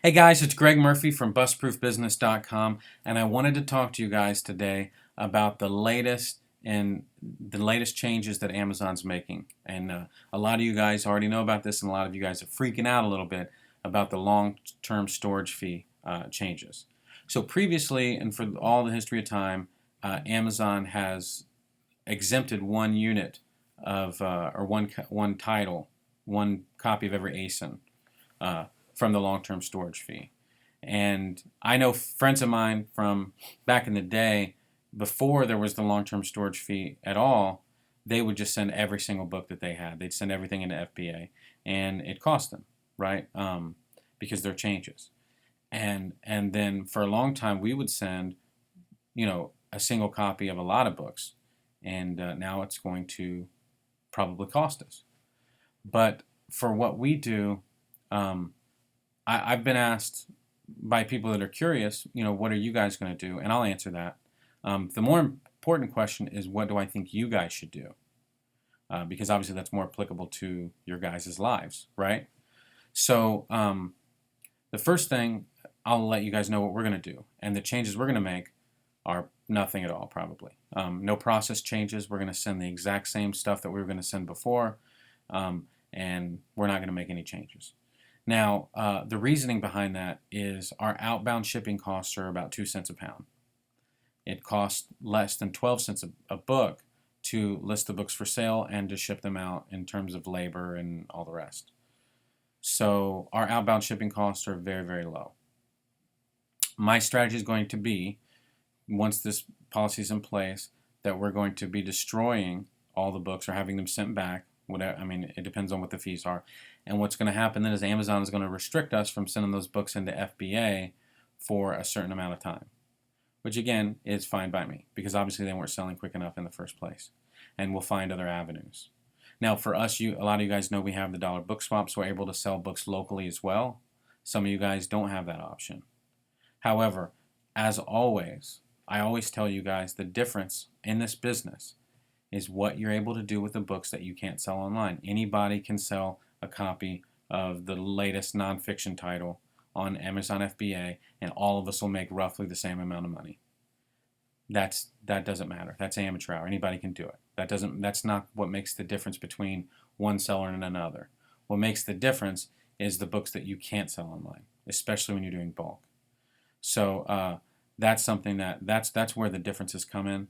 Hey guys, it's Greg Murphy from BustProofBusiness.com, and I wanted to talk to you guys today about the latest changes that Amazon's making. And a lot of you guys already know about this, and a lot of you guys are freaking out a little bit about the long-term storage fee changes. So previously, and for all the history of time, Amazon has exempted one unit of or one title, one copy of every ASIN. From the long-term storage fee. And I know friends of mine from back in the day, before there was the long-term storage fee at all, they would just send every single book that they had. They'd send everything into FBA, and it cost them, right? Because there are changes. And then for a long time, we would send, a single copy of a lot of books, and now it's going to probably cost us. But for what we do, I've been asked by people that are curious, what are you guys going to do? And I'll answer that. The more important question is, what do I think you guys should do? Because obviously that's more applicable to your guys' lives, right? So the first thing, I'll let you guys know what we're going to do. And the changes we're going to make are nothing at all, probably. No process changes. We're going to send the exact same stuff that we were going to send before, and we're not going to make any changes. Now, the reasoning behind that is our outbound shipping costs are about 2 cents a pound. It costs less than 12 cents a book to list the books for sale and to ship them out in terms of labor and all the rest. So our outbound shipping costs are very, very low. My strategy is going to be, once this policy is in place, that we're going to be destroying all the books or having them sent back. It depends on what the fees are. And what's going to happen then is Amazon is going to restrict us from sending those books into FBA for a certain amount of time, which again is fine by me because obviously they weren't selling quick enough in the first place. And we'll find other avenues. Now for us, a lot of you guys know we have the dollar book swap, so we're able to sell books locally as well. Some of you guys don't have that option. However, as always, I always tell you guys the difference in this business is what you're able to do with the books that you can't sell online. Anybody can sell a copy of the latest nonfiction title on Amazon FBA, and all of us will make roughly the same amount of money. That doesn't matter. That's amateur hour. Anybody can do it. That's not what makes the difference between one seller and another. What makes the difference is the books that you can't sell online, especially when you're doing bulk. So that's something that's where the differences come in.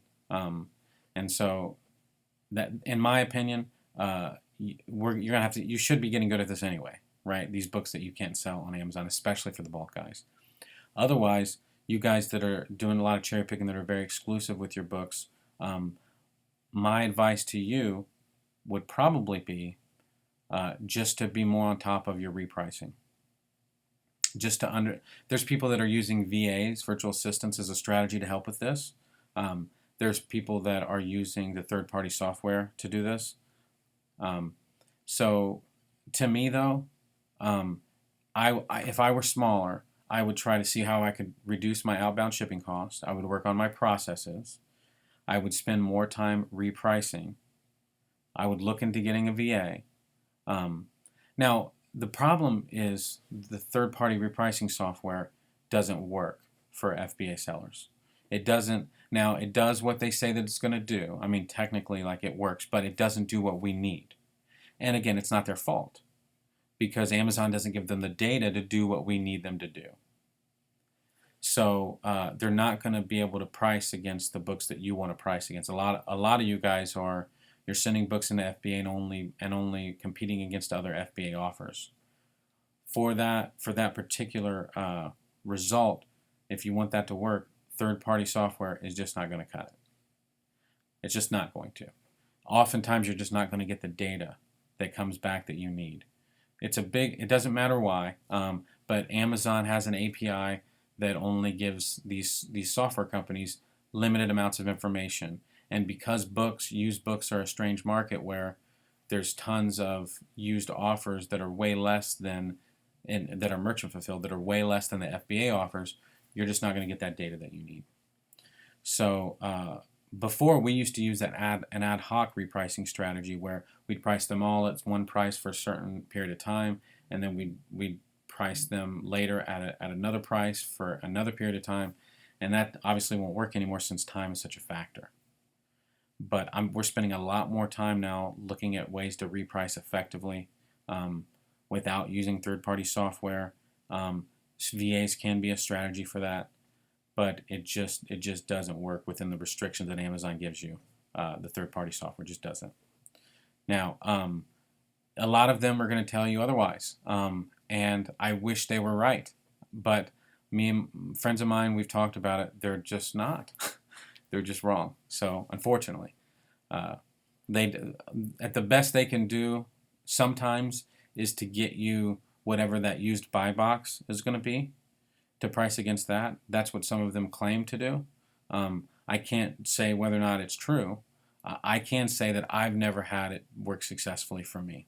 And so that, in my opinion, you should be getting good at this anyway, right? These books that you can't sell on Amazon, especially for the bulk guys. Otherwise, you guys that are doing a lot of cherry picking that are very exclusive with your books, my advice to you would probably be just to be more on top of your repricing. There's people that are using VAs, virtual assistants, as a strategy to help with this. There's people that are using the third-party software to do this. So to me, though, if I were smaller, I would try to see how I could reduce my outbound shipping costs. I would work on my processes. I would spend more time repricing. I would look into getting a VA. Now, the problem is the third-party repricing software doesn't work for FBA sellers. It doesn't. Now, it does what they say that it's going to do. I mean, technically, it works, but it doesn't do what we need. And again, it's not their fault because Amazon doesn't give them the data to do what we need them to do. So they're not going to be able to price against the books that you want to price against. A lot of you guys you're sending books into FBA and only competing against other FBA offers. For that particular result, if you want that to work, third-party software is just not going to cut it. It's just not going to. Oftentimes, you're just not going to get the data that comes back that you need. It doesn't matter why, but Amazon has an API that only gives these software companies limited amounts of information. And because used books are a strange market where there's tons of used offers that are way less than, that are merchant fulfilled, that are way less than the FBA offers, you're just not going to get that data that you need. So Before, we used to use an ad hoc repricing strategy where we'd price them all at one price for a certain period of time, and then we'd price them later at another price for another period of time, and that obviously won't work anymore since time is such a factor. But we're spending a lot more time now looking at ways to reprice effectively without using third-party software. VAs can be a strategy for that, but it just doesn't work within the restrictions that Amazon gives you. The third-party software just doesn't. Now, a lot of them are going to tell you otherwise, and I wish they were right. But me and friends of mine, we've talked about it. They're just not. They're just wrong. So, unfortunately, they at the best they can do sometimes is to get you whatever that used buy box is going to be, to price against that. That's what some of them claim to do. I can't say whether or not it's true. I can say that I've never had it work successfully for me.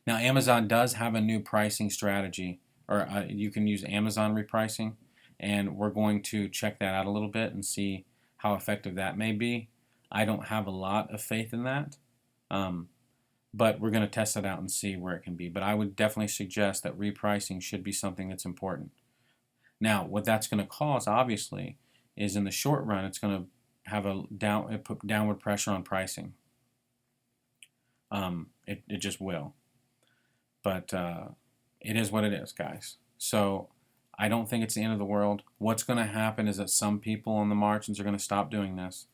Now, Amazon does have a new pricing strategy, or you can use Amazon repricing, and we're going to check that out a little bit and see how effective that may be. I don't have a lot of faith in that, but we're going to test it out and see where it can be. But I would definitely suggest that repricing should be something that's important. Now, what that's going to cause, obviously, is in the short run, it's going to have put downward pressure on pricing. It just will. But it is what it is, guys. So I don't think it's the end of the world. What's going to happen is that some people on the margins are going to stop doing this.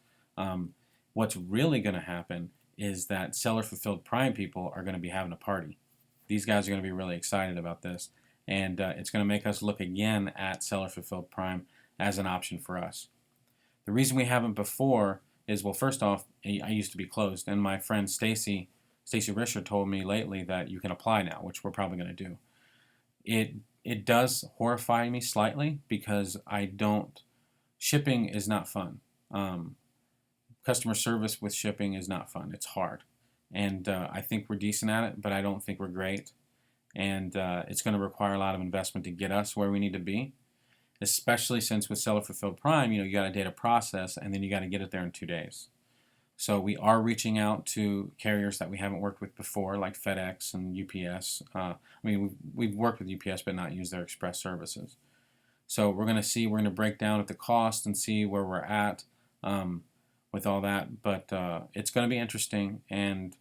What's really going to happen is that seller-fulfilled Prime people are going to be having a party. These guys are going to be really excited about this, and it's going to make us look again at seller-fulfilled Prime as an option for us. The reason we haven't before is, well, first off, I used to be closed, and my friend Stacy Risher told me lately that you can apply now, which we're probably going to do. It does horrify me slightly because shipping is not fun. Customer service with shipping is not fun. It's hard. And I think we're decent at it, but I don't think we're great. And it's going to require a lot of investment to get us where we need to be, especially since with Seller Fulfilled Prime, you got a data process, and then you got to get it there in 2 days. So we are reaching out to carriers that we haven't worked with before, like FedEx and UPS. We've worked with UPS, but not used their express services. So we're going to break down at the cost and see where we're at with all that. But it's going to be interesting. And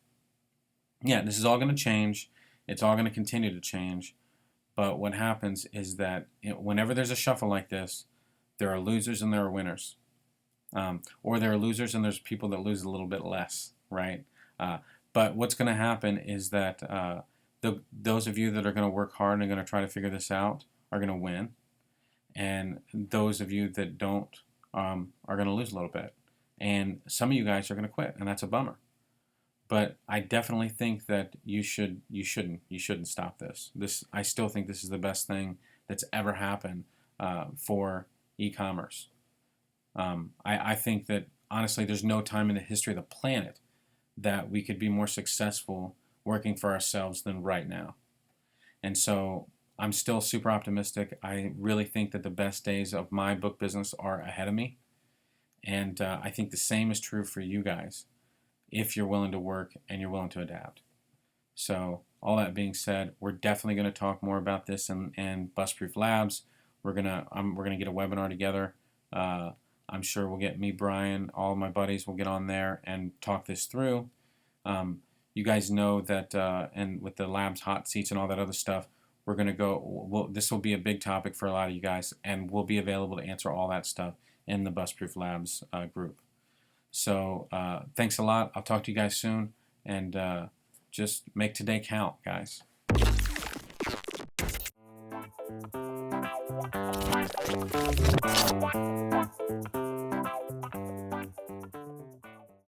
yeah, this is all going to change. It's all going to continue to change. But what happens is that whenever there's a shuffle like this, there are losers and there are winners. Or there are losers and there's people that lose a little bit less, right? But what's going to happen is that those of you that are going to work hard and are going to try to figure this out are going to win. And those of you that don't are going to lose a little bit. And some of you guys are going to quit, and that's a bummer. But I definitely think that you shouldn't stop this. I still think this is the best thing that's ever happened for e-commerce. I think that, honestly, there's no time in the history of the planet that we could be more successful working for ourselves than right now. And so I'm still super optimistic. I really think that the best days of my book business are ahead of me. And I think the same is true for you guys if you're willing to work and you're willing to adapt. So all that being said, we're definitely going to talk more about this in Bustproof Labs. We're gonna get a webinar together. I'm sure we'll get me, Brian, all of my buddies will get on there and talk this through. You guys know that, and with the labs hot seats and all that other stuff, we're going to go, this will be a big topic for a lot of you guys, and we'll be available to answer all that stuff in the Bustproof Labs group. So thanks a lot. I'll talk to you guys soon, and just make today count, guys.